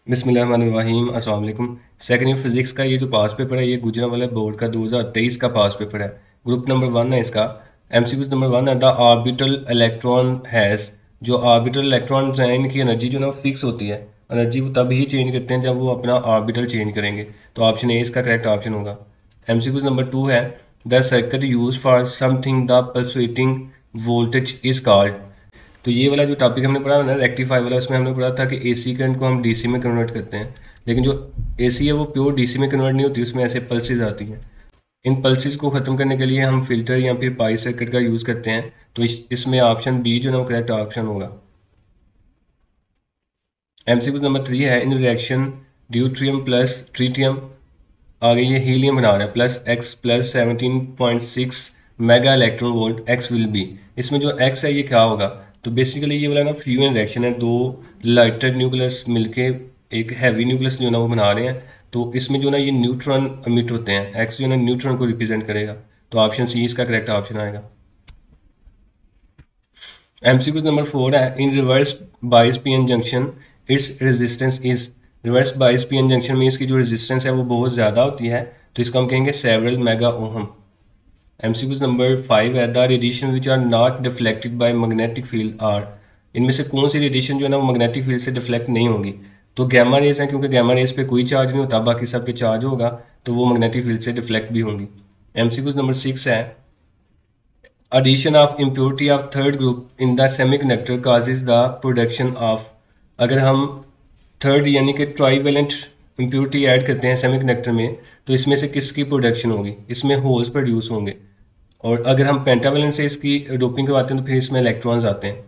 बिस्मिल्लाहिर्रहमानिर्रहीम अस्सलाम वालेकुम। सेकंड ईयर फिजिक्स का ये जो पास पेपर है ये गुजरांवाला बोर्ड का 2023 का पास पेपर है। ग्रुप नंबर 1 है इसका। एमसीक्यूज नंबर 1 है द ऑर्बिटल इलेक्ट्रॉन हैज़। जो ऑर्बिटल इलेक्ट्रॉन है इनकी एनर्जी जो ना फिक्स होती है। एनर्जी वो तभी चेंज करते हैं जब वो अपना ऑर्बिटल चेंज करेंगे। तो ऑप्शन ए इसका करेक्ट ऑप्शन होगा। एमसीक्यूज नंबर 2 है the circuit use for something the pulsating voltage is called. तो ये वाला जो टॉपिक हमने पढ़ा ना रेक्टिफाई वाला, उसमें हमने पढ़ा था कि एसी करंट को हम डीसी में कन्वर्ट करते हैं। लेकिन जो एसी है वो प्योर डीसी में कन्वर्ट नहीं होती, उसमें ऐसे पल्सेस आती हैं। इन पल्सेस को ख़त्म करने के लिए हम फिल्टर या फिर पाई सर्किट का यूज़ करते हैं। तो इसमें ऑप्शन बी जो ना वो करेक्ट ऑप्शन होगा। एमसीक्यू नंबर 3 है इन रिएक्शन ड्यूट्रियम प्लस ट्रीटियम, आगे ये हीलियम बना रहा है, plus x plus 17.6 mega electron volt x will be. इसमें जो एक्स है ये क्या होगा? तो बेसिकली ये वाला ना फ्यूजन रिएक्शन है, दो लाइटर न्यूक्लियस मिलके एक हैवी न्यूक्लियस जो ना वो बना रहे हैं। तो इसमें जो ना ये न्यूट्रॉन अमिट होते हैं, एक्स जो ना न्यूट्रॉन को रिप्रेजेंट करेगा। तो ऑप्शन सी इसका करेक्ट ऑप्शन आएगा। एमसीक्यू नंबर 4 है in reverse bias PN junction its resistance is. Reverse bias PN junction में इसकी जो रेजिस्टेंस है वो बहुत ज़्यादा होती है, तो इसको हम कहेंगे several mega ohm. MCQ number 5 है the radiation which are not deflected by magnetic field are. इनमें से कौन सी रेडिएशन जो है ना वो मैग्नेटिक फील्ड से डिफ्लेक्ट नहीं होगी? तो गैमा रेज है, क्योंकि गैमा रेज पे कोई चार्ज नहीं होता, बाकी सब पे चार्ज होगा, तो वो मैग्नेटिक फील्ड से डिफ्लेक्ट भी होंगी। एमसीक्यू नंबर 6 है addition of impurity of third group in the semiconductor causes the production of। अगर हम थर्ड यानी कि ट्राईवेलेंट इम्प्योरिटी ऐड करते हैं सेमीकंडक्टर में, तो इसमें से किसकी प्रोडक्शन होगी? इसमें होल्स प्रोड्यूस होंगे। और अगर हम पेंटावेलेंट से इसकी डोपिंग करवाते हैं तो फिर इसमें इलेक्ट्रॉन्स आते हैं।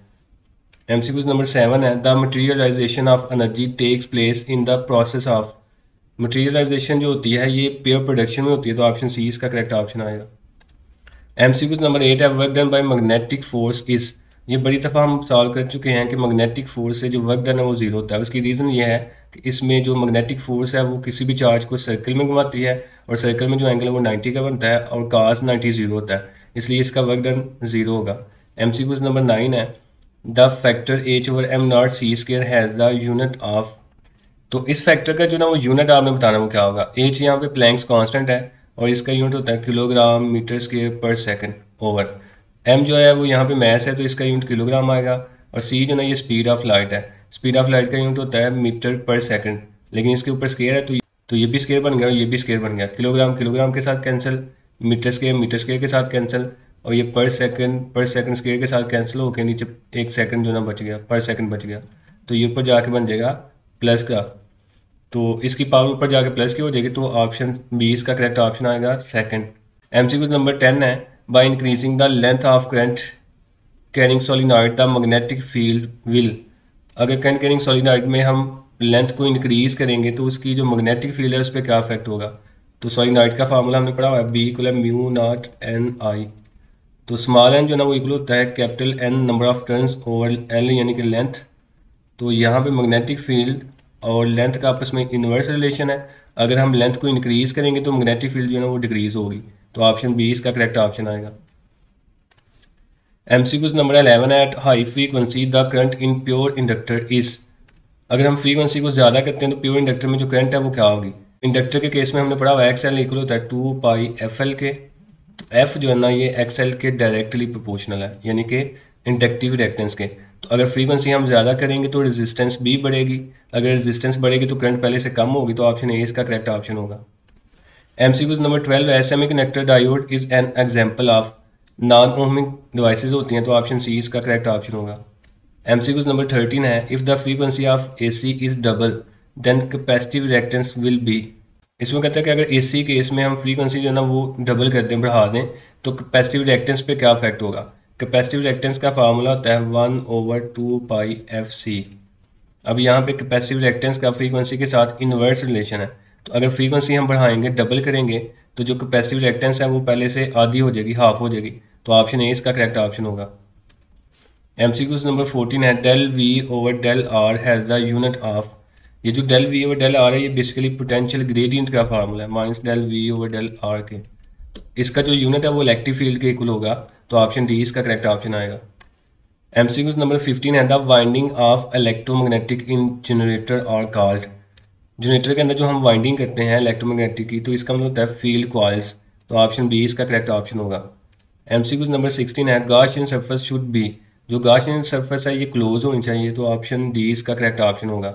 एमसीक्यू नंबर 7 है the materialisation of energy takes place in the process of. Materialisation जो होती है ये पेयर प्रोडक्शन में होती है, तो ऑप्शन सी इसका करेक्ट ऑप्शन आएगा। एमसीक्यू नंबर 8 है work done by magnetic force is. ये बड़ी दफ़ा हम सॉल्व कर चुके हैं कि मैग्नेटिक फोर्स से जो वर्क डन है वो जीरो होता है। उसकी रीज़न ये है कि इसमें जो मैग्नेटिक फोर्स है वो किसी भी चार्ज को सर्कल में घुमाती है, और सर्कल में जो एंगल है वो 90 का बनता है, और cos 90 जीरो होता है, इसलिए इसका वर्क डन जीरो होगा। एमसीक्यू नंबर 9 है the factor H over M not C square has the unit of. तो इस फैक्टर का जो ना वो यूनिट आपने बताना वो क्या होगा? एच यहाँ पे प्लैंक्स कांस्टेंट है, और इसका यूनिट होता है किलोग्राम मीटर स्क्वायर पर सेकंड ओवर। एम जो है वो यहाँ पे मैस है, तो इसका यूनिट किलोग्राम आएगा। और सी जो ना ये स्पीड ऑफ लाइट है, स्पीड ऑफ लाइट का यूनिट होता है मीटर पर सेकंड, लेकिन इसके ऊपर स्केयर है, तो ये भी स्केयर बन गया और ये भी स्केयर बन गया। किलोग्राम किलोग्राम के साथ कैंसिल, मीटर स्केयर के साथ कैंसिल, और ये पर सेकंड स्केयर के साथ कैंसिल होकर नीचे एक सेकंड जो ना बच गया, पर सेकंड बच गया। तो ये ऊपर जाके बन जाएगा प्लस का, तो इसकी पावर ऊपर जाके प्लस की हो जाएगी, तो ऑप्शन बी इसका करेक्ट ऑप्शन आएगा सेकंड। एमसीक्यू नंबर 10 है by increasing the length of current carrying solenoid the magnetic field will. अगर करंट कैरिंग सोलिनॉइड में हम लेंथ को इंक्रीज करेंगे तो उसकी जो मैग्नेटिक फील्ड है उस पर क्या इफेक्ट होगा? तो सोलिनॉइड का फार्मूला हमने पढ़ा हुआ है, B equal mu naught n I. तो स्मॉल एन जो ना वो इक्वल होता है capital N number of turns over L यानी कि लेंथ। तो यहाँ पे मैग्नेटिक फील्ड और लेंथ का आपस में इन्वर्स रिलेशन है। अगर हम लेंथ को इंक्रीज करेंगे तो मैग्नेटिक फील्ड जो है ना वो डिक्रीज होगी, तो ऑप्शन बी इसका करेक्ट ऑप्शन आएगा। एमसीक्यूज नंबर 11 है at high frequency the current in pure inductor is. अगर हम फ्रीक्वेंसी को ज़्यादा करते हैं तो प्योर इंडक्टर में जो करंट है वो क्या होगी? इंडक्टर के केस में हमने पढ़ा हुआ है एक्स एल इक्वल होता है 2 पाई एफ एल के। तो एफ जो है ना ये एक्स एल के डायरेक्टली प्रोपोर्शनल है, यानी कि इंडक्टिव रिएक्टेंस के। तो अगर फ्रीक्वेंसी हम ज़्यादा करेंगे तो रेजिस्टेंस भी बढ़ेगी, अगर रेजिस्टेंस बढ़ेगी तो करंट पहले से कम होगी, तो ऑप्शन ए इसका करेक्ट ऑप्शन होगा। एमसीक्यूज नंबर 12 है semiconductor diode is an example of. Non ohmic devices होती हैं, तो ऑप्शन सी इसका करेक्ट ऑप्शन होगा। एमसीक्यूज नंबर 13 है if the frequency of AC is double then capacitive reactance will be. इसमें कहता है कि अगर एसी केस में हम फ्रीक्वेंसी जो है ना वो डबल कर दें, बढ़ा दें, तो कैपेसिटिव रिएक्टेंस पे क्या इफेक्ट होगा? कैपेसिटिव रिएक्टेंस का फार्मूला होता है 1/2 पाई एफ सी। अब यहाँ पे कैपेसिटिव रिएक्टेंस का फ्रीक्वेंसी के साथ इन्वर्स रिलेशन है, तो अगर फ्रीक्वेंसी हम बढ़ाएंगे, डबल करेंगे, तो जो कैपेसिटिव रिएक्टेंस है वो पहले से आधी हो जाएगी, हाफ हो जाएगी, तो ऑप्शन ए इसका करेक्ट ऑप्शन होगा। एमसीक्यूज नंबर 14 है del V over del R has the unit of. ये जो del V over del R है ये बेसिकली पोटेंशियल ग्रेडियंट का फार्मूला है, minus del V over del R के। तो इसका जो यूनिट है वो इलेक्ट्रिक फील्ड के इक्वल होगा, तो ऑप्शन डी इसका करेक्ट ऑप्शन आएगा। एमसीक्यूज नंबर 15 है the winding of electromagnetic in generator और कॉल्ड। जनरेटर के अंदर जो हम वाइंडिंग करते हैं इलेक्ट्रोमैग्नेटिक की, तो इसका मतलब होता है फील्ड कॉइल्स। तो ऑप्शन बी इसका करेक्ट ऑप्शन होगा। एमसीक्यू नंबर 16 है, गॉसियन सरफेस शुड बी। जो गॉसियन सरफेस है ये क्लोज होनी चाहिए, तो ऑप्शन डी इसका करेक्ट ऑप्शन होगा।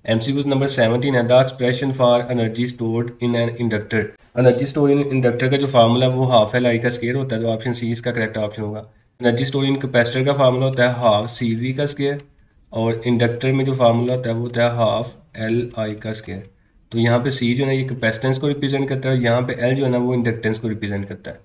एमसीक्यू नंबर 17 है, the expression for energy stored in an inductor. Energy store in inductor का जो फार्मूला है वो हाफ एल आई का स्केयर होता है, तो ऑप्शन सी इसका करेक्ट ऑप्शन होगा। एनर्जी स्टोर इन कैपेसिटर का फार्मूला होता है हाफ सी वी का स्केयर, और इंडक्टर में जो फार्मूला होता है वो होता है हाफ एल आई का स्केयर। तो यहाँ पे सी जो है ये कैपेसिटेंस को रिप्रेजेंट करता है, और यहाँ पे एल जो है ना वो इंडक्टेंस को रिप्रेजेंट करता है।